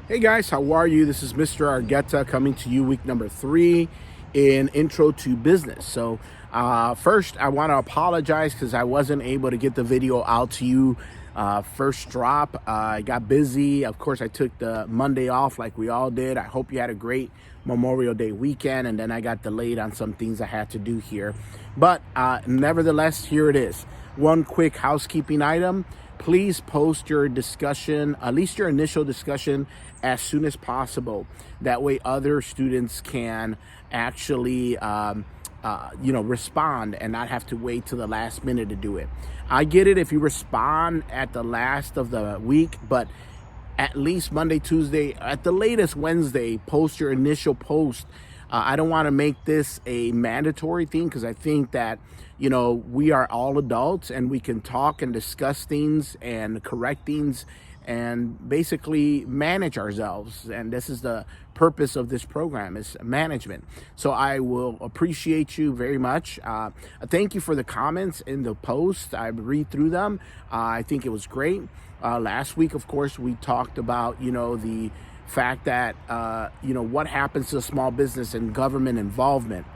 Hey guys, how are you? This is Mr. Argueta coming to you week number 3 in Intro to Business. So first, I want to apologize because I wasn't able to get the video out to you first drop. I got busy. Of course, I took the Monday off like we all did. I hope you had a great Memorial Day weekend, and then I got delayed on some things I had to do here. But nevertheless, here it is. One quick housekeeping item. Please post your discussion, at least your initial discussion, as soon as possible. That way other students can actually respond and not have to wait till the last minute to do it. I get it if you respond at the last of the week, but at least Monday, Tuesday, at the latest Wednesday, post your initial post. I don't want to make this a mandatory thing because I think that, we are all adults and we can talk and discuss things and correct things and basically manage ourselves. And this is the purpose of this program, is management. So I will appreciate you very much. Thank you for the comments in the post. I read through them. I think it was great. Last week, of course, we talked about, the fact that, what happens to small business and government involvement.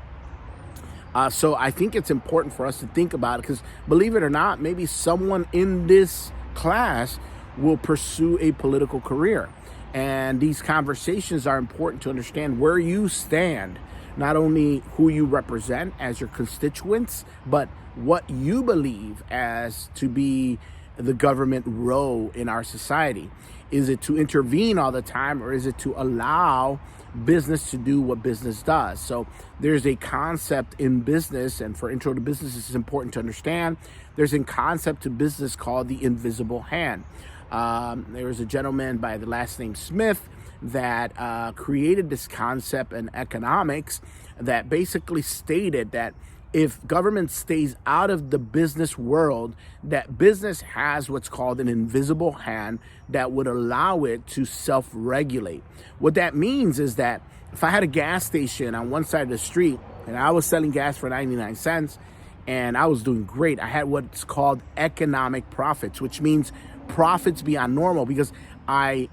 So I think it's important for us to think about it because, believe it or not, maybe someone in this class will pursue a political career. And these conversations are important to understand where you stand, not only who you represent as your constituents, but what you believe as to be the government role in our society. Is it to intervene all the time, or is it to allow business to do what business does? So there's a concept in business, and for Intro to Business, it's important to understand. There's a concept to business called the invisible hand. There was a gentleman by the last name Smith that created this concept in economics that basically stated that if government stays out of the business world, that business has what's called an invisible hand that would allow it to self-regulate. What that means is that if I had a gas station on one side of the street and I was selling gas for 99 cents and I was doing great, I had what's called economic profits, which means profits beyond normal because I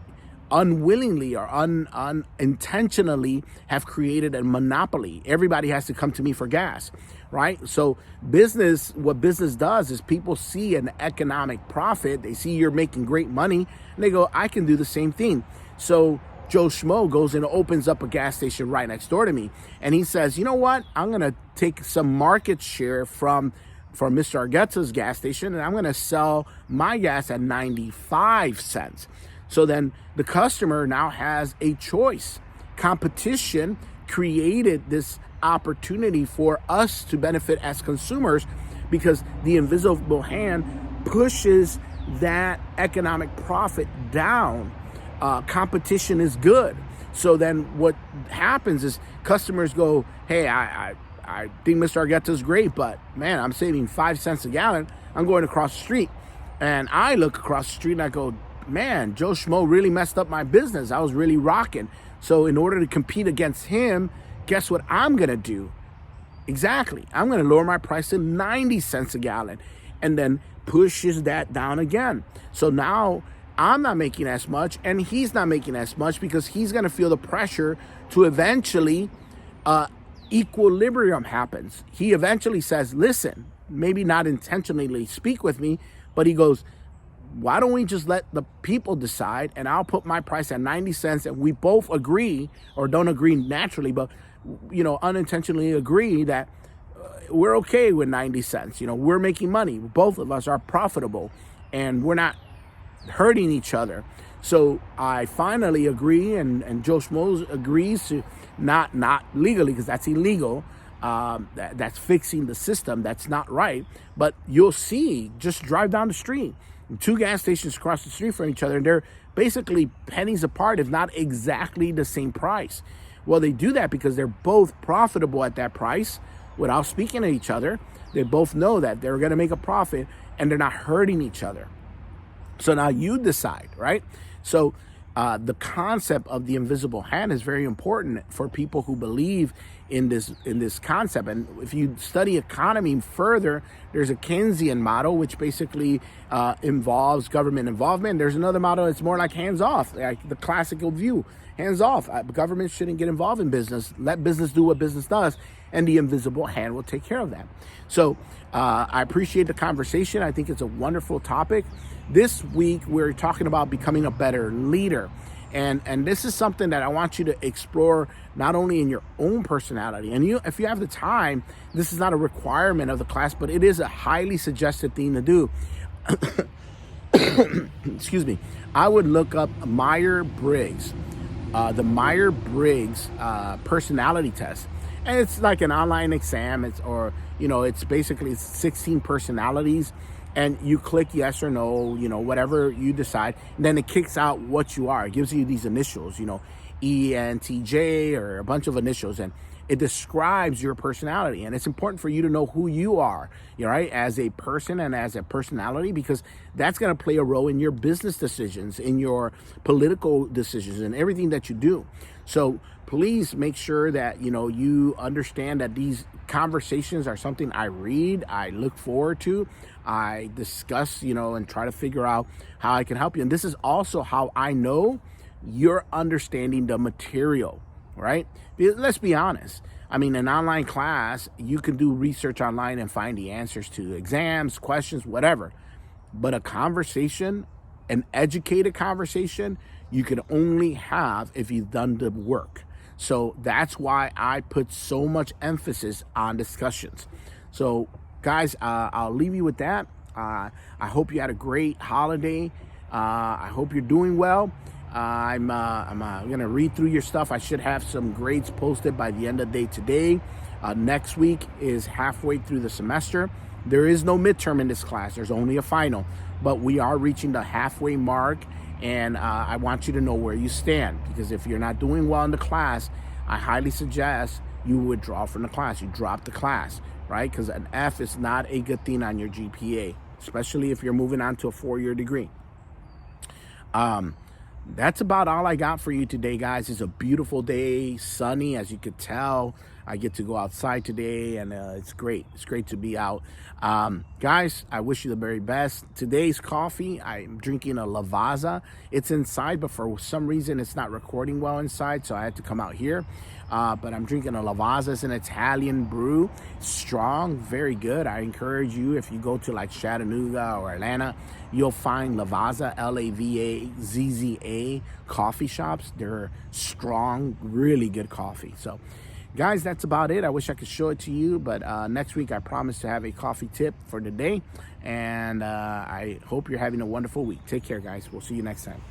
unwillingly or unintentionally have created a monopoly. Everybody has to come to me for gas, right? So what business does is people see an economic profit. They see you're making great money and they go, I can do the same thing. So Joe Schmo goes and opens up a gas station right next door to me. And he says, you know what? I'm going to take some market share from Mr. Argueta's gas station and I'm going to sell my gas at 95 cents. So then the customer now has a choice. Competition created this opportunity for us to benefit as consumers because the invisible hand pushes that economic profit down. Competition is good. So then what happens is customers go, hey, I think Mr. Argueta is great, but man, I'm saving 5 cents a gallon. I'm going across the street. And I look across the street and I go, man, Joe Schmo really messed up my business. I was really rocking. So in order to compete against him, guess what I'm going to do? Exactly. I'm going to lower my price to 90 cents a gallon and then pushes that down again. So now I'm not making as much and he's not making as much because he's going to feel the pressure to eventually equilibrium happens. He eventually says, listen, maybe not intentionally speak with me, but he goes, why don't we just let the people decide and I'll put my price at 90 cents and we both agree, or don't agree naturally, but unintentionally agree that we're okay with 90 cents. We're making money. Both of us are profitable and we're not hurting each other. So I finally agree and Joe Schmo agrees to not legally, because that's illegal. That's fixing the system. That's not right. But you'll see, just drive down the street. Two gas stations across the street from each other, and they're basically pennies apart, if not exactly the same price. Well, they do that because they're both profitable at that price without speaking to each other. They both know that they're going to make a profit and they're not hurting each other. So now you decide, right? So the concept of the invisible hand is very important for people who believe in this concept. And if you study economy further, There's a Keynesian model, which basically involves government involvement. There's another model that's more like hands off, like the classical view, hands off. Government shouldn't get involved in business. Let business do what business does, and the invisible hand will take care of that. So I appreciate the conversation. I think it's a wonderful topic. This week, we're talking about becoming a better leader. And this is something that I want you to explore not only in your own personality, and if you have the time, this is not a requirement of the class, but it is a highly suggested thing to do. Excuse me. I would look up Myers-Briggs, the Myers-Briggs personality test. And it's like an online exam. It's basically 16 personalities. And you click yes or no, whatever you decide. And then it kicks out what you are. It gives you these initials, ENTJ or a bunch of initials. And it describes your personality. And it's important for you to know who you are, right, as a person and as a personality, because that's going to play a role in your business decisions, in your political decisions, and everything that you do. So please make sure that, you understand that these conversations are something I read, I look forward to, I discuss, and try to figure out how I can help you. And this is also how I know you're understanding the material, right? Because let's be honest. I mean, an online class, you can do research online and find the answers to exams, questions, whatever. But a conversation, an educated conversation, you can only have if you've done the work. So that's why I put so much emphasis on discussions. So guys, I'll leave you with that. I hope you had a great holiday. I hope you're doing well. I'm going to read through your stuff. I should have some grades posted by the end of the day today. Next week is halfway through the semester. There is no midterm in this class. There's only a final. But we are reaching the halfway mark. And I want you to know where you stand. Because if you're not doing well in the class, I highly suggest you withdraw from the class. You drop the class, right? Because an F is not a good thing on your GPA, especially if you're moving on to a 4-year degree. That's about all I got for you today, guys. It's a beautiful day, sunny, as you could tell. I get to go outside today, and it's great. It's great to be out. Guys, I wish you the very best. Today's coffee, I'm drinking a Lavazza. It's inside, but for some reason, it's not recording well inside, so I had to come out here. But I'm drinking a Lavazza. It's an Italian brew. Strong, very good. I encourage you, if you go to like Chattanooga or Atlanta, you'll find Lavazza, Lavazza coffee shops. They're strong, really good coffee. So guys, that's about it. I wish I could show it to you, but next week I promise to have a coffee tip for the day. And I hope you're having a wonderful week. Take care, guys. We'll see you next time.